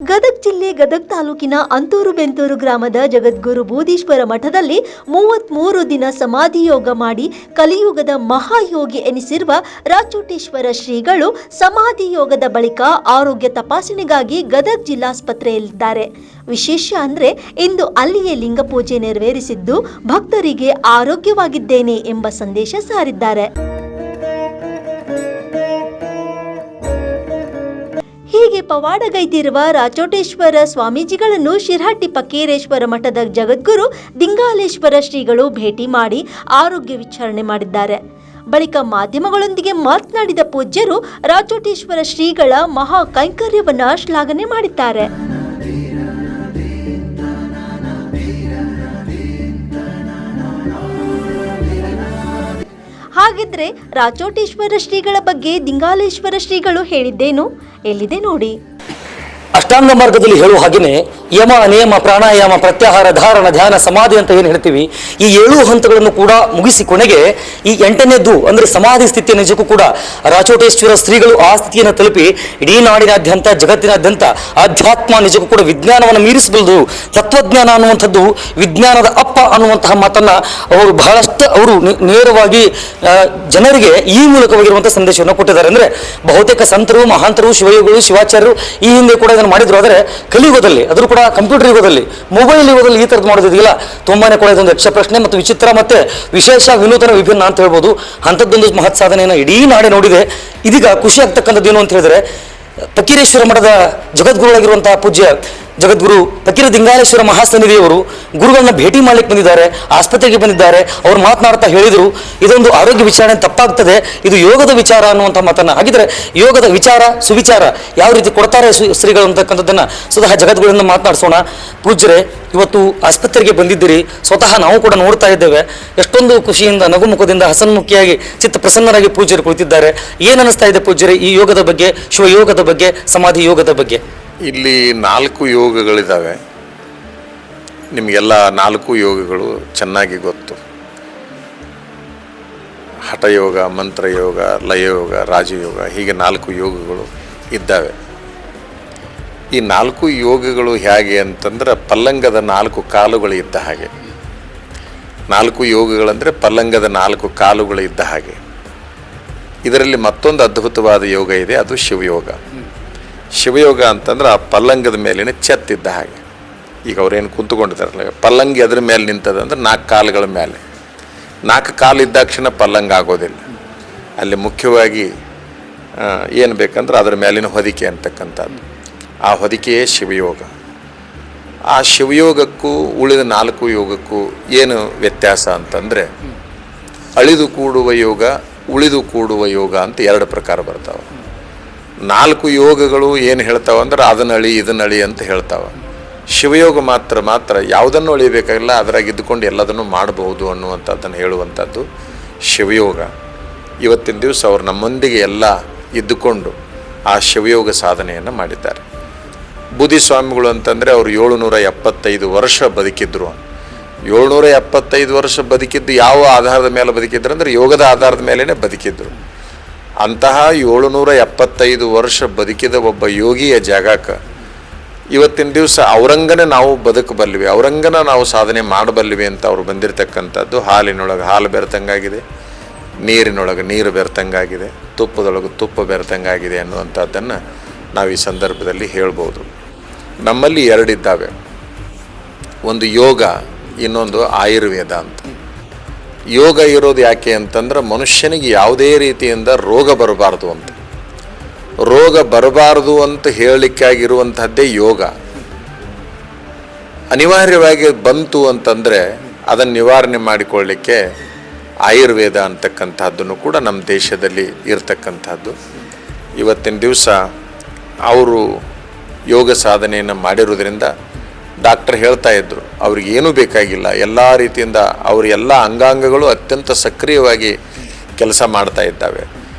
ಗದಗ ಜಿಲ್ಲೆ ಗದಗ ತಾಲೂಕಿನ ಅಂತೂರು ಬೆಂತೂರು ಗ್ರಾಮದ ಜಗದ್ಗುರು ಬೂದೀಶ್ವರ ಮಠದಲ್ಲಿ 33 ದಿನ ಸಮಾಧಿ ಯೋಗ ಮಾಡಿ ಕಲಿಯುಗದ ಮಹಾಯೋಗಿ ಎನಿಸಿರುವ ರಾಚೋಟೇಶ್ವರ ಶ್ರೀಗಳು ಸಮಾಧಿ ಯೋಗದ ಬಳಿಕ ಆರೋಗ್ಯ ತಪಾಸಣೆಗಾಗಿ ಗದಗ ಜಿಲ್ಲಾಸ್ಪತ್ರೆಯಲ್ಲಿದ್ದಾರೆ. ವಿಶೇಷ ಅಂದ್ರೆ ಇಂದು ಅಲ್ಲಿಯೇ ಲಿಂಗ ಪೂಜೆ ನೆರವೇರಿಸಿದ್ದು ಭಕ್ತರಿಗೆ ಆರೋಗ್ಯವಾಗಿದ್ದೇನೆ ಎಂಬ ಸಂದೇಶ ಸಾರಿದ್ದಾರೆ. ಹೀಗೆ ಪವಾಡಗೈದಿರುವ ರಾಚೋಟೇಶ್ವರ ಸ್ವಾಮೀಜಿಗಳನ್ನು ಶಿರಹಟ್ಟಿ ಫಕೀರೇಶ್ವರ ಮಠದ ಜಗದ್ಗುರು ದಿಂಗಾಲೇಶ್ವರ ಶ್ರೀಗಳು ಭೇಟಿ ಮಾಡಿ ಆರೋಗ್ಯ ವಿಚಾರಣೆ ಮಾಡಿದ್ದಾರೆ. ಬಳಿಕ ಮಾಧ್ಯಮಗಳೊಂದಿಗೆ ಮಾತನಾಡಿದ ಪೂಜ್ಯರು ರಾಚೋಟೇಶ್ವರ ಶ್ರೀಗಳ ಮಹಾ ಕೈಂಕರ್ಯವನ್ನ ಶ್ಲಾಘನೆ ಮಾಡಿದ್ದಾರೆ. ಹಾಗಿದ್ರೆ ರಾಚೋಟೇಶ್ವರ ಶ್ರೀಗಳ ಬಗ್ಗೆ ದಿಂಗಾಲೇಶ್ವರ ಶ್ರೀಗಳು ಹೇಳಿದ್ದೇನು? ಎಲ್ಲಿದೆ ನೋಡಿ. ಅಷ್ಟಾಂಗ ಮಾರ್ಗದಲ್ಲಿ ಹೇಳುವ ಹಾಗೆಯೇ ಯಮ, ನಿಯಮ, ಪ್ರಾಣಾಯಾಮ, ಪ್ರತ್ಯಾಹಾರ, ಧಾರಣ, ಧ್ಯಾನ, ಸಮಾಧಿ ಅಂತ ಏನು ಹೇಳ್ತೀವಿ, ಈ 7 ಹಂತಗಳನ್ನು ಕೂಡ ಮುಗಿಸಿ ಕೊನೆಗೆ ಈ 8ನೇದ್ದು ಅಂದರೆ ಸಮಾಧಿ ಸ್ಥಿತಿಯ ನಿಜಕ್ಕೂ ಕೂಡ ರಾಚೋಟೇಶ್ವರ ಶ್ರೀಗಳು ಆ ಸ್ಥಿತಿಯನ್ನು ತಲುಪಿ ಇಡೀ ನಾಡಿನಾದ್ಯಂತ ಜಗತ್ತಿನಾದ್ಯಂತ ಆಧ್ಯಾತ್ಮ ನಿಜಕ್ಕೂ ಕೂಡ ವಿಜ್ಞಾನವನ್ನು ಮೀರಿಸಬಹುದು. ತತ್ವಜ್ಞಾನ ಅನ್ನುವಂಥದ್ದು ವಿಜ್ಞಾನದ ಅಪ್ಪ ಅನ್ನುವಂತಹ ಮಾತನ್ನ ಅವರು ಬಹಳಷ್ಟು ಅವರು ನೇರವಾಗಿ ಜನರಿಗೆ ಈ ಮೂಲಕವಾಗಿರುವಂತಹ ಸಂದೇಶವನ್ನು ಕೊಟ್ಟಿದ್ದಾರೆ. ಅಂದರೆ ಬಹುತೇಕ ಸಂತರು, ಮಹಾಂತರು, ಶಿವಯೋಗಿಗಳು, ಶಿವಾಚಾರ್ಯರು ಈ ಹಿಂದೆ ಕೂಡ ಇದನ್ನು ಮಾಡಿದ್ರು. ಆದರೆ ಕಲಿಯುಗದಲ್ಲಿ ಅದರ ಕೂಡ ಕಂಪ್ಯೂಟರ್ ಯುಗದಲ್ಲಿ, ಮೊಬೈಲ್ ಯುಗದಲ್ಲಿ ಈ ಥರದ್ದು ಮಾಡೋದಿದೆಯಲ್ಲ, ತುಂಬಾನೇ ಕೂಡ ಇದೊಂದು ಯಕ್ಷ ಪ್ರಶ್ನೆ ಮತ್ತು ವಿಚಿತ್ರ ಮತ್ತೆ ವಿಶೇಷ, ವಿನೂತನ, ವಿಭಿನ್ನ ಅಂತ ಹೇಳ್ಬೋದು. ಅಂಥದ್ದೊಂದು ಮಹತ್ ಸಾಧನೆಯನ್ನು ಇಡೀ ನಾಡೆ ನೋಡಿದೆ. ಇದೀಗ ಖುಷಿ ಆಗ್ತಕ್ಕಂಥದ್ದು ಏನು ಅಂತ ಹೇಳಿದ್ರೆ, ಫಕೀರೇಶ್ವರ ಮಠದ ಜಗದ್ಗುರುಗಳಾಗಿರುವಂತಹ ಪೂಜ್ಯ ಜಗದ್ಗುರು ಫಕೀರ ದಿಂಗಾಲೇಶ್ವರ ಮಹಾಸನ್ನಿಧಿಯವರು ಗುರುಗಳನ್ನ ಭೇಟಿ ಮಾಡ್ಲಿಕ್ಕೆ ಬಂದಿದ್ದಾರೆ, ಆಸ್ಪತ್ರೆಗೆ ಬಂದಿದ್ದಾರೆ. ಅವರು ಮಾತನಾಡ್ತಾ ಹೇಳಿದರು, ಇದೊಂದು ಆರೋಗ್ಯ ವಿಚಾರಣೆ ತಪ್ಪಾಗ್ತದೆ, ಇದು ಯೋಗದ ವಿಚಾರ ಅನ್ನುವಂಥ ಮಾತನ್ನ. ಹಾಗಿದ್ರೆ ಯೋಗದ ವಿಚಾರ, ಸುವಿಚಾರ ಯಾವ ರೀತಿ ಕೊಡ್ತಾರೆ ಶ್ರೀಗಳು ಅಂತಕ್ಕಂಥದ್ದನ್ನ ಸ್ವತಃ ಜಗದ್ಗುರುಗಳಿಂದ ಮಾತನಾಡಿಸೋಣ. ಪೂಜ್ಯರೇ, ಇವತ್ತು ಆಸ್ಪತ್ರೆಗೆ ಬಂದಿದ್ದೀರಿ, ಸ್ವತಃ ನಾವು ಕೂಡ ನೋಡ್ತಾ ಇದ್ದೇವೆ. ಎಷ್ಟೊಂದು ಖುಷಿಯಿಂದ, ನಗುಮುಖದಿಂದ, ಹಸನ್ಮುಖಿಯಾಗಿ, ಚಿತ್ತ ಪ್ರಸನ್ನರಾಗಿ ಪೂಜ್ಯರು ಕುಳಿತಿದ್ದಾರೆ. ಏನು ಅನಿಸ್ತಾ ಇದೆ ಪೂಜ್ಯರೇ ಈ ಯೋಗದ ಬಗ್ಗೆ, ಶಿವಯೋಗದ ಬಗ್ಗೆ, ಸಮಾಧಿ ಯೋಗದ ಬಗ್ಗೆ? ಇಲ್ಲಿ 4 ಯೋಗಗಳಿದ್ದಾವೆ. ನಿಮಗೆಲ್ಲ 4 ಯೋಗಗಳು ಚೆನ್ನಾಗಿ ಗೊತ್ತು. ಹಠಯೋಗ, ಮಂತ್ರಯೋಗ, ಲಯಯೋಗ, ರಾಜಯೋಗ, ಹೀಗೆ 4 ಯೋಗಗಳು ಇದ್ದಾವೆ. ಈ 4 ಯೋಗಗಳು ಹೇಗೆ ಅಂತಂದ್ರೆ ಪಲ್ಲಂಗದ 4 ಕಾಲುಗಳು ಇದ್ದ ಹಾಗೆ. 4 ಯೋಗಗಳಂದರೆ ಪಲ್ಲಂಗದ 4 ಕಾಲುಗಳು ಇದ್ದ ಹಾಗೆ. ಇದರಲ್ಲಿ ಮತ್ತೊಂದು ಅದ್ಭುತವಾದ ಯೋಗ ಇದೆ, ಅದು ಶಿವಯೋಗ. ಶಿವಯೋಗ ಅಂತಂದ್ರೆ ಆ ಪಲ್ಲಂಗದ ಮೇಲಿನ ಛತ್ತಿದ್ದ ಹಾಗೆ. ಈಗ ಅವ್ರೇನು ಕುಂತ್ಕೊಂಡಿದ್ದಾರಲ್ಲ, ಪಲ್ಲಂಗಿ ಅದ್ರ ಮೇಲೆ ನಿಂತದಂದ್ರೆ 4 ಕಾಲುಗಳ ಮೇಲೆ. 4 ಕಾಲು ಇದ್ದಾಕ್ಷಣ ಪಲ್ಲಂಗ ಆಗೋದಿಲ್ಲ. ಅಲ್ಲಿ ಮುಖ್ಯವಾಗಿ ಏನು ಬೇಕಂದ್ರೆ ಅದರ ಮೇಲಿನ ಹೊದಿಕೆ ಅಂತಕ್ಕಂಥದ್ದು. ಆ ಹೊದಿಕೆಯೇ ಶಿವಯೋಗ. ಆ ಶಿವಯೋಗಕ್ಕೂ ಉಳಿದ 4 ಯೋಗಕ್ಕೂ ಏನು ವ್ಯತ್ಯಾಸ ಅಂತಂದರೆ, ಅಳಿದು ಕೂಡುವ ಯೋಗ, ಉಳಿದು ಕೂಡುವ ಯೋಗ ಅಂತ 2 ಪ್ರಕಾರ ಬರ್ತಾವೆ. 4 ಯೋಗಗಳು ಏನು ಹೇಳ್ತಾವೆ ಅಂದ್ರೆ ಅದನ್ನಳಿ ಇದನ್ನಳಿ ಅಂತ ಹೇಳ್ತಾವೆ. ಶಿವಯೋಗ ಮಾತ್ರ ಯಾವುದನ್ನು ಅಳಿಬೇಕಾಗಿಲ್ಲ, ಅದರಾಗ ಇದ್ದುಕೊಂಡು ಎಲ್ಲದನ್ನು ಮಾಡಬಹುದು ಅನ್ನುವಂಥದ್ದನ್ನು ಹೇಳುವಂಥದ್ದು ಶಿವಯೋಗ. ಇವತ್ತಿನ ದಿವಸ ಅವರು ನಮ್ಮೊಂದಿಗೆ ಎಲ್ಲ ಇದ್ದುಕೊಂಡು ಆ ಶಿವಯೋಗ ಸಾಧನೆಯನ್ನು ಮಾಡಿದ್ದಾರೆ. ಬೂದಿ ಸ್ವಾಮಿಗಳು ಅಂತಂದರೆ ಅವರು 775 ವರ್ಷ ಬದುಕಿದ್ರು. 775 ವರ್ಷ ಬದುಕಿದ್ದು ಯಾವ ಆಧಾರದ ಮೇಲೆ ಬದುಕಿದ್ರು ಅಂದರೆ ಯೋಗದ ಆಧಾರದ ಮೇಲೇ ಬದುಕಿದ್ರು. ಅಂತಹ 775 ವರ್ಷ ಬದುಕಿದ ಒಬ್ಬ ಯೋಗಿಯ ಜಾಗಕ್ಕೆ ಇವತ್ತಿನ ದಿವಸ ಅವರಂಗನೇ ನಾವು ಬದುಕಬಲ್ಲಿವಿ, ಅವರಂಗನ ನಾವು ಸಾಧನೆ ಮಾಡಬಲ್ಲಿವಿ ಅಂತ ಅವರು ಬಂದಿರತಕ್ಕಂಥದ್ದು. ಹಾಲಿನೊಳಗೆ ಹಾಲು ಬೆರೆತಂಗಾಗಿದೆ, ನೀರಿನೊಳಗೆ ನೀರು ಬೆರೆತಂಗಾಗಿದೆ, ತುಪ್ಪದೊಳಗೆ ತುಪ್ಪ ಬೆರೆತಂಗಾಗಿದೆ ಅನ್ನುವಂಥದ್ದನ್ನು ನಾವು ಈ ಸಂದರ್ಭದಲ್ಲಿ ಹೇಳ್ಬೋದು. ನಮ್ಮಲ್ಲಿ 2 ಇದ್ದಾವೆ, ಒಂದು ಯೋಗ, ಇನ್ನೊಂದು ಆಯುರ್ವೇದ ಅಂತ. ಯೋಗ ಇರೋದು ಯಾಕೆ ಅಂತಂದ್ರೆ ಮನುಷ್ಯನಿಗೆ ಯಾವುದೇ ರೀತಿಯಿಂದ ರೋಗ ಬರಬಾರ್ದು ಅಂತ. ರೋಗ ಬರಬಾರ್ದು ಅಂತ ಹೇಳಲಿಕ್ಕಾಗಿರುವಂಥದ್ದೇ ಯೋಗ. ಅನಿವಾರ್ಯವಾಗಿ ಬಂತು ಅಂತಂದರೆ ಅದನ್ನು ನಿವಾರಣೆ ಮಾಡಿಕೊಳ್ಳಲಿಕ್ಕೆ ಆಯುರ್ವೇದ ಅಂತಕ್ಕಂಥದ್ದನ್ನು ಕೂಡ ನಮ್ಮ ದೇಶದಲ್ಲಿ ಇರತಕ್ಕಂಥದ್ದು. ಇವತ್ತಿನ ದಿವಸ ಅವರು ಯೋಗ ಸಾಧನೆಯನ್ನು ಮಾಡಿರೋದ್ರಿಂದ ಡಾಕ್ಟರ್ ಹೇಳ್ತಾ ಇದ್ದರು, ಅವ್ರಿಗೇನೂ ಬೇಕಾಗಿಲ್ಲ, ಎಲ್ಲ ರೀತಿಯಿಂದ ಅವ್ರ ಎಲ್ಲ ಅಂಗಾಂಗಗಳು ಅತ್ಯಂತ ಸಕ್ರಿಯವಾಗಿ ಕೆಲಸ ಮಾಡ್ತಾ ಇದ್ದಾವೆ,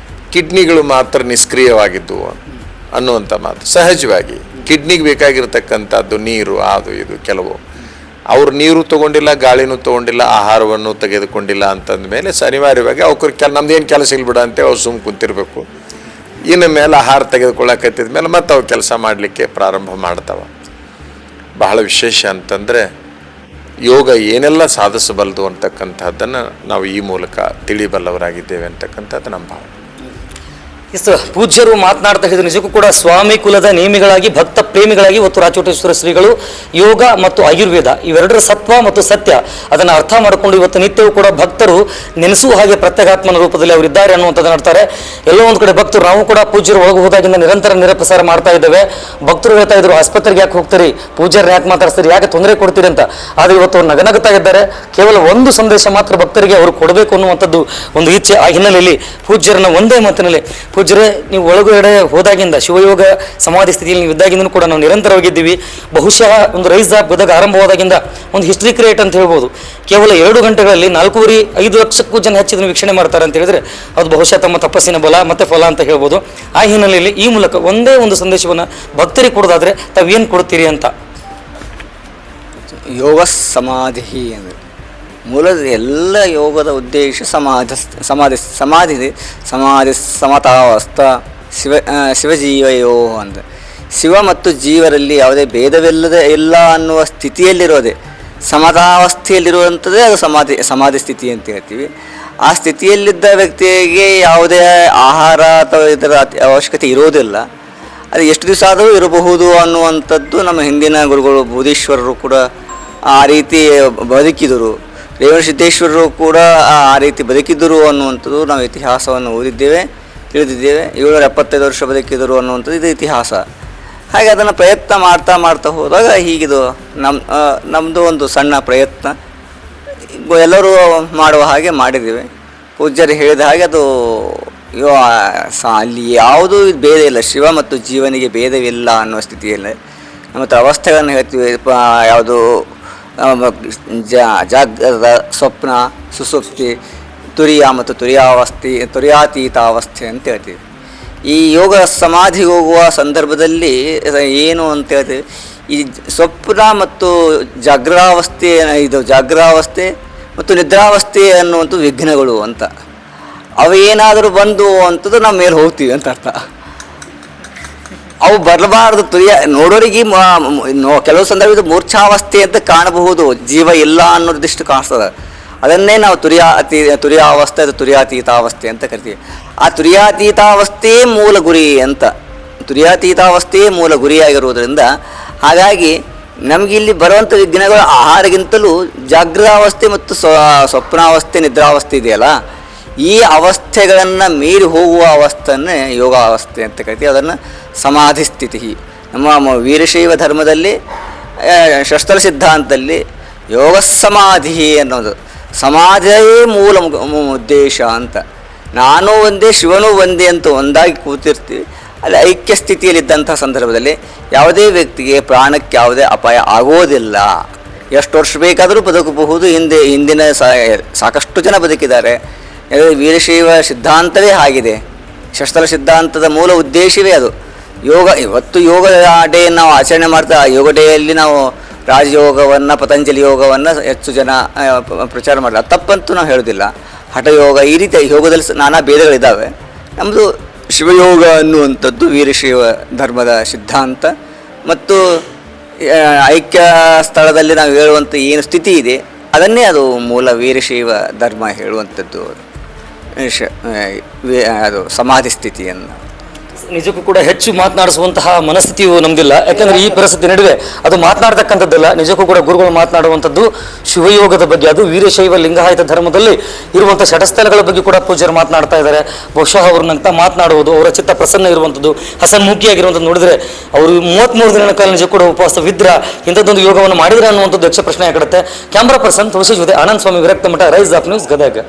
ಕಿಡ್ನಿಗಳು ಮಾತ್ರ ನಿಷ್ಕ್ರಿಯವಾಗಿದ್ದವು ಅನ್ನುವಂಥ ಮಾತು. ಸಹಜವಾಗಿ ಕಿಡ್ನಿಗೆ ಬೇಕಾಗಿರ್ತಕ್ಕಂಥದ್ದು ನೀರು, ಅದು ಇದು ಕೆಲವು. ಅವ್ರು ನೀರು ತೊಗೊಂಡಿಲ್ಲ, ಗಾಳಿನೂ ತೊಗೊಂಡಿಲ್ಲ, ಆಹಾರವನ್ನು ತೆಗೆದುಕೊಂಡಿಲ್ಲ ಅಂತಂದ ಮೇಲೆ ಅನಿವಾರ್ಯವಾಗಿ ಅವ್ರಿಗೆ ನಮ್ದೇನು ಕೆಲಸ ಇಲ್ಬಿಡ ಅಂತೇಳಿ ಅವ್ರು ಸುಮ್ಮನೆ ಕುಂತಿರಬೇಕು. ಇನ್ನು ಮೇಲೆ ಆಹಾರ ತೆಗೆದುಕೊಳ್ಳಕತ್ತಿದ ಮೇಲೆ ಮತ್ತೆ ಅವು ಕೆಲಸ ಮಾಡಲಿಕ್ಕೆ ಪ್ರಾರಂಭ ಮಾಡ್ತಾವೆ. ಬಹಳ ವಿಶೇಷ ಅಂತಂದರೆ ಯೋಗ ಏನೆಲ್ಲ ಸಾಧಿಸಬಲ್ಲದು ಅಂತಕ್ಕಂಥದ್ದನ್ನು ನಾವು ಈ ಮೂಲಕ ತಿಳಿಬಲ್ಲವರಾಗಿದ್ದೇವೆ ಅಂತಕ್ಕಂಥದ್ದು ನಮ್ಮ ಭಾವನೆ. ಎಸ್, ಪೂಜ್ಯರು ಮಾತನಾಡ್ತಾ ಇದ್ರು ನಿಜಕ್ಕೂ ಕೂಡ ಸ್ವಾಮಿ ಕುಲದ ನೇಮಿಗಳಾಗಿ ಭಕ್ತ ಪ್ರೇಮಿಗಳಾಗಿ ಇವತ್ತು ರಾಚೋಟೇಶ್ವರ ಶ್ರೀಗಳು ಯೋಗ ಮತ್ತು ಆಯುರ್ವೇದ ಇವೆರಡರ ಸತ್ವ ಮತ್ತು ಸತ್ಯ ಅದನ್ನು ಅರ್ಥ ಮಾಡಿಕೊಂಡು ಇವತ್ತು ನಿತ್ಯವೂ ಕೂಡ ಭಕ್ತರು ನೆನೆಸುವ ಹಾಗೆ ಪ್ರತ್ಯೇಕಾತ್ಮನ ರೂಪದಲ್ಲಿ ಅವರಿದ್ದಾರೆ ಅನ್ನುವಂಥದ್ದನ್ನು ನೋಡ್ತಾರೆ. ಎಲ್ಲೋ ಒಂದು ಕಡೆ ಭಕ್ತರು, ನಾವು ಕೂಡ ಪೂಜ್ಯರು ಒಳಗೆ ಹೋದಾಗಿಂದ ನಿರಂತರ ನಿರಪ್ರಸಾರ ಮಾಡ್ತಾ ಇದ್ದೇವೆ. ಭಕ್ತರು ಹೇಳ್ತಾ ಇದ್ರು, ಆಸ್ಪತ್ರೆಗೆ ಯಾಕೆ ಹೋಗ್ತೀರಿ, ಪೂಜ್ಯರು ಯಾಕೆ ಮಾತಾಡ್ತೀರಿ, ಯಾಕೆ ತೊಂದರೆ ಕೊಡ್ತೀರಿ ಅಂತ. ಆದರೆ ಇವತ್ತು ಅವ್ರು ನಗನಗುತ್ತಾ ಇದ್ದಾರೆ. ಕೇವಲ ಒಂದು ಸಂದೇಶ ಮಾತ್ರ ಭಕ್ತರಿಗೆ ಅವರು ಕೊಡಬೇಕು ಅನ್ನುವಂಥದ್ದು ಒಂದು ಇಚ್ಛೆ. ಆ ಹಿನ್ನೆಲೆಯಲ್ಲಿ ಪೂಜ್ಯರನ್ನ ಒಂದೇ ಮಾತಿನಲ್ಲಿ, ಪೂಜ್ಯರೇ ನೀವು ಒಳಗಡೆ ಹೋದಾಗಿಂದ ಶಿವಯೋಗ ಸಮಾಧಿ ಸ್ಥಿತಿಯಲ್ಲಿ ನೀವು ಇದ್ದಾಗಿಂದನೂ ಕೂಡ ನಾವು ನಿರಂತರವಾಗಿದ್ದೀವಿ. ಬಹುಶಃ ಒಂದು ರೈಸ್ ಆಫ್ ಗದಗ ಆರಂಭವಾದಾಗಿಂದ ಒಂದು ಹಿಸ್ಟ್ರಿ ಕ್ರಿಯೇಟ್ ಅಂತ ಹೇಳ್ಬೋದು. ಕೇವಲ 2 ಗಂಟೆಗಳಲ್ಲಿ 4.5 ಲಕ್ಷಕ್ಕೂ ಜನ ಹೆಚ್ಚಿನ ವೀಕ್ಷಣೆ ಮಾಡ್ತಾರೆ ಅಂತ ಹೇಳಿದ್ರೆ ಅದು ಬಹುಶಃ ತಮ್ಮ ತಪಸ್ಸಿನ ಬಲ ಮತ್ತೆ ಫಲ ಅಂತ ಹೇಳ್ಬೋದು. ಆ ಹಿನ್ನೆಲೆಯಲ್ಲಿ ಈ ಮೂಲಕ ಒಂದೇ ಒಂದು ಸಂದೇಶವನ್ನು ಭಕ್ತರಿಗೆ ಕೊಡೋದಾದ್ರೆ ತಾವೇನು ಕೊಡ್ತೀರಿ ಅಂತ. ಯೋಗ ಸಮಾಧಿ ಅಂದರೆ ಮೂಲದ ಎಲ್ಲ ಯೋಗದ ಉದ್ದೇಶ ಸಮಾಧಿ ಸಮತಾವಸ್ಥ ಶಿವಜೀವಯೋ ಅಂತ. ಶಿವ ಮತ್ತು ಜೀವರಲ್ಲಿ ಯಾವುದೇ ಭೇದವಿಲ್ಲದ ಇಲ್ಲ ಅನ್ನುವ ಸ್ಥಿತಿಯಲ್ಲಿರೋದೆ ಸಮತಾವಸ್ಥೆಯಲ್ಲಿರುವಂಥದ್ದೇ ಅದು ಸಮಾಧಿ ಸ್ಥಿತಿ ಅಂತ ಹೇಳ್ತೀವಿ. ಆ ಸ್ಥಿತಿಯಲ್ಲಿದ್ದ ವ್ಯಕ್ತಿಗೆ ಯಾವುದೇ ಆಹಾರ ಅಥವಾ ಇದರ ಅವಶ್ಯಕತೆ ಇರೋದಿಲ್ಲ. ಅದು ಎಷ್ಟು ದಿವಸ ಆದರೂ ಇರಬಹುದು ಅನ್ನುವಂಥದ್ದು ನಮ್ಮ ಹಿಂದಿನ ಗುರುಗಳು ಬೂದೀಶ್ವರರು ಕೂಡ ಆ ರೀತಿ ಬದುಕಿದರು. ರೇವಣಸಿದ್ದೇಶ್ವರರು ಕೂಡ ಆ ರೀತಿ ಬದುಕಿದ್ದರು ಅನ್ನುವಂಥದ್ದು ನಾವು ಇತಿಹಾಸವನ್ನು ಓದಿದ್ದೇವೆ, ತಿಳಿದಿದ್ದೇವೆ. 775 ವರ್ಷ ಬದುಕಿದರು ಅನ್ನುವಂಥದ್ದು ಇದು ಇತಿಹಾಸ. ಹಾಗೆ ಅದನ್ನು ಪ್ರಯತ್ನ ಮಾಡ್ತಾ ಹೋದಾಗ ಹೀಗಿದು ನಮ್ಮದು ಒಂದು ಸಣ್ಣ ಪ್ರಯತ್ನ ಎಲ್ಲರೂ ಮಾಡುವ ಹಾಗೆ ಮಾಡಿದ್ದೇವೆ. ಪೂಜ್ಯರು ಹೇಳಿದ ಹಾಗೆ ಅದು ಅಲ್ಲಿ ಯಾವುದೂ ಭೇದ ಇಲ್ಲ, ಶಿವ ಮತ್ತು ಜೀವನಿಗೆ ಭೇದವಿಲ್ಲ ಅನ್ನುವ ಸ್ಥಿತಿಯಲ್ಲಿ ಮತ್ತು ಅವಸ್ಥೆಗಳನ್ನು ಹೇಳ್ತೀವಿ. ಯಾವುದು ಜಾಗ್ರದ, ಸ್ವಪ್ನ, ಸುಸುಪ್ತಿ, ತುರಿಯ ಮತ್ತು ತುರಿಯಾತೀತ ಅವಸ್ಥೆ ಅಂತ ಹೇಳ್ತೀವಿ. ಈ ಯೋಗ ಸಮಾಧಿ ಹೋಗುವ ಸಂದರ್ಭದಲ್ಲಿ ಏನು ಅಂತ ಹೇಳ್ತೀವಿ, ಈ ಸ್ವಪ್ನ ಮತ್ತು ಜಾಗ್ರಾವಸ್ಥೆ ಮತ್ತು ನಿದ್ರಾವಸ್ಥೆ ಅನ್ನುವಂಥ ವಿಘ್ನಗಳು ಅಂತ. ಅವು ಏನಾದರೂ ಬಂದು ಅಂಥದ್ದು ನಾವು ಮೇಲೆ ಹೋಗ್ತೀವಿ ಅಂತ ಅರ್ಥ. ಅವು ಬರಬಾರ್ದು. ನೋಡೋರಿಗೆ ಕೆಲವು ಸಂದರ್ಭದ ಮೂರ್ಛಾವಸ್ಥೆ ಅಂತ ಕಾಣಬಹುದು, ಜೀವ ಇಲ್ಲ ಅನ್ನೋದಿಷ್ಟು ಕಾಣಿಸ್ತದೆ. ಅದನ್ನೇ ನಾವು ತುರಿಯಾವಸ್ಥೆ ಅದು ತುರಿಯಾತೀತಾವಸ್ಥೆ ಅಂತ ಕರಿತೀವಿ. ಆ ತುರಿಯಾತೀತಾವಸ್ಥೆಯೇ ಮೂಲ ಗುರಿ ಅಂತ. ತುರಿಯಾತೀತಾವಸ್ಥೆಯೇ ಮೂಲ ಗುರಿಯಾಗಿರುವುದರಿಂದ ಹಾಗಾಗಿ ನಮಗೆ ಇಲ್ಲಿ ಬರುವಂಥ ವಿಘ್ನಗಳು ಆಹಾರಗಿಂತಲೂ ಜಾಗೃತಾವಸ್ಥೆ ಮತ್ತು ಸ್ವಪ್ನಾವಸ್ಥೆ, ನಿದ್ರಾವಸ್ಥೆ ಇದೆಯಲ್ಲ, ಈ ಅವಸ್ಥೆಗಳನ್ನು ಮೀರಿ ಹೋಗುವ ಅವಸ್ಥೆಯನ್ನೇ ಯೋಗಾವಸ್ಥೆ ಅಂತ ಕರಿತೀವಿ. ಅದನ್ನು ಸಮಾಧಿ ಸ್ಥಿತಿ. ನಮ್ಮ ವೀರಶೈವ ಧರ್ಮದಲ್ಲಿ ಶಸ್ತ್ರ ಸಿದ್ಧಾಂತದಲ್ಲಿ ಯೋಗ ಸಮಾಧಿ ಅನ್ನೋದು ಸಮಾಧಿಯೇ ಮೂಲ ಉದ್ದೇಶ ಅಂತ. ನಾನು ಒಂದೇ ಶಿವನೂ ಒಂದೇ ಅಂತ ಒಂದಾಗಿ ಕೂತಿರ್ತೀವಿ. ಅಲ್ಲಿ ಐಕ್ಯ ಸ್ಥಿತಿಯಲ್ಲಿದ್ದಂಥ ಸಂದರ್ಭದಲ್ಲಿ ಯಾವುದೇ ವ್ಯಕ್ತಿಗೆ ಪ್ರಾಣಕ್ಕೆ ಯಾವುದೇ ಅಪಾಯ ಆಗೋದಿಲ್ಲ. ಎಷ್ಟು ವರ್ಷ ಬೇಕಾದರೂ ಬದುಕಬಹುದು. ಹಿಂದಿನ ಸಾಕಷ್ಟು ಜನ ಬದುಕಿದ್ದಾರೆ. ವೀರಶೈವ ಸಿದ್ಧಾಂತವೇ ಆಗಿದೆ. ಶಸ್ತ್ರ ಸಿದ್ಧಾಂತದ ಮೂಲ ಉದ್ದೇಶವೇ ಅದು. ಇವತ್ತು ಯೋಗ ಡೇ ನಾವು ಆಚರಣೆ ಮಾಡ್ತಾ, ಯೋಗ ಡೇಯಲ್ಲಿ ನಾವು ರಾಜಯೋಗವನ್ನು, ಪತಂಜಲಿ ಯೋಗವನ್ನು ಹೆಚ್ಚು ಜನ ಪ್ರಚಾರ ಮಾಡಿಲ್ಲ. ತಪ್ಪಂತೂ ನಾವು ಹೇಳೋದಿಲ್ಲ. ಹಠಯೋಗ, ಈ ರೀತಿಯ ಯೋಗದಲ್ಲಿ ನಾನಾ ಭೇದಗಳಿದ್ದಾವೆ. ನಮ್ಮದು ಶಿವಯೋಗ ಅನ್ನುವಂಥದ್ದು ವೀರಶೈವ ಧರ್ಮದ ಸಿದ್ಧಾಂತ. ಮತ್ತು ಐಕ್ಯ ಸ್ಥಳದಲ್ಲಿ ನಾವು ಹೇಳುವಂಥ ಏನು ಸ್ಥಿತಿ ಇದೆ ಅದನ್ನೇ ಅದು ಮೂಲ ವೀರಶೈವ ಧರ್ಮ ಹೇಳುವಂಥದ್ದು. ಅದು ಸಮಾಧಿ ಸ್ಥಿತಿಯನ್ನು ನಿಜಕ್ಕೂ ಕೂಡ ಹೆಚ್ಚು ಮಾತನಾಡಿಸುವಂತಹ ಮನಸ್ಥಿತಿಯು ನಮ್ದಿಲ್ಲ. ಯಾಕಂದ್ರೆ ಈ ಪರಿಸ್ಥಿತಿ ನಡುವೆ ಅದು ಮಾತನಾಡ್ತಕ್ಕಂಥದ್ದಲ್ಲ. ನಿಜಕ್ಕೂ ಕೂಡ ಗುರುಗಳು ಮಾತನಾಡುವಂಥದ್ದು ಶಿವಯೋಗದ ಬಗ್ಗೆ, ಅದು ವೀರಶೈವ ಲಿಂಗಾಯತ ಧರ್ಮದಲ್ಲಿ ಇರುವಂಥ ಷಟಸ್ಥಲಗಳ ಬಗ್ಗೆ ಕೂಡ ಪೂಜ್ಯರು ಮಾತನಾಡ್ತಾ ಇದ್ದಾರೆ. ಬಹುಶಃ ಅವ್ರನ್ನಂತ ಮಾತನಾಡುವುದು, ಅವರ ಚಿತ್ತ ಪ್ರಸನ್ನ ಇರುವಂಥದ್ದು, ಹಸನ್ಮುಖಿಯಾಗಿರುವಂಥದ್ದು ನೋಡಿದ್ರೆ ಅವರು 33 ದಿನಗಳ ಕಾಲ ನಿಜಕ್ಕೂ ಕೂಡ ಉಪವಾಸವಿದ್ರ ಇಂಥದ್ದೊಂದು ಯೋಗವನ್ನು ಮಾಡಿದ್ರೆ ಅನ್ನುವಂಥದ್ದು ಯಕ್ಷ ಪ್ರಶ್ನೆ ಆಗಿರುತ್ತೆ. ಕ್ಯಾಮ್ರಾ ಪರ್ಸನ್ ತುಳಸಿ ಜೊತೆ ಆನಂದ್ ಸ್ವಾಮಿ, ವಿರಕ್ತ ಮಠ, ರೈಸ್ ಆಫ್ ನ್ಯೂಸ್, ಗದಗ.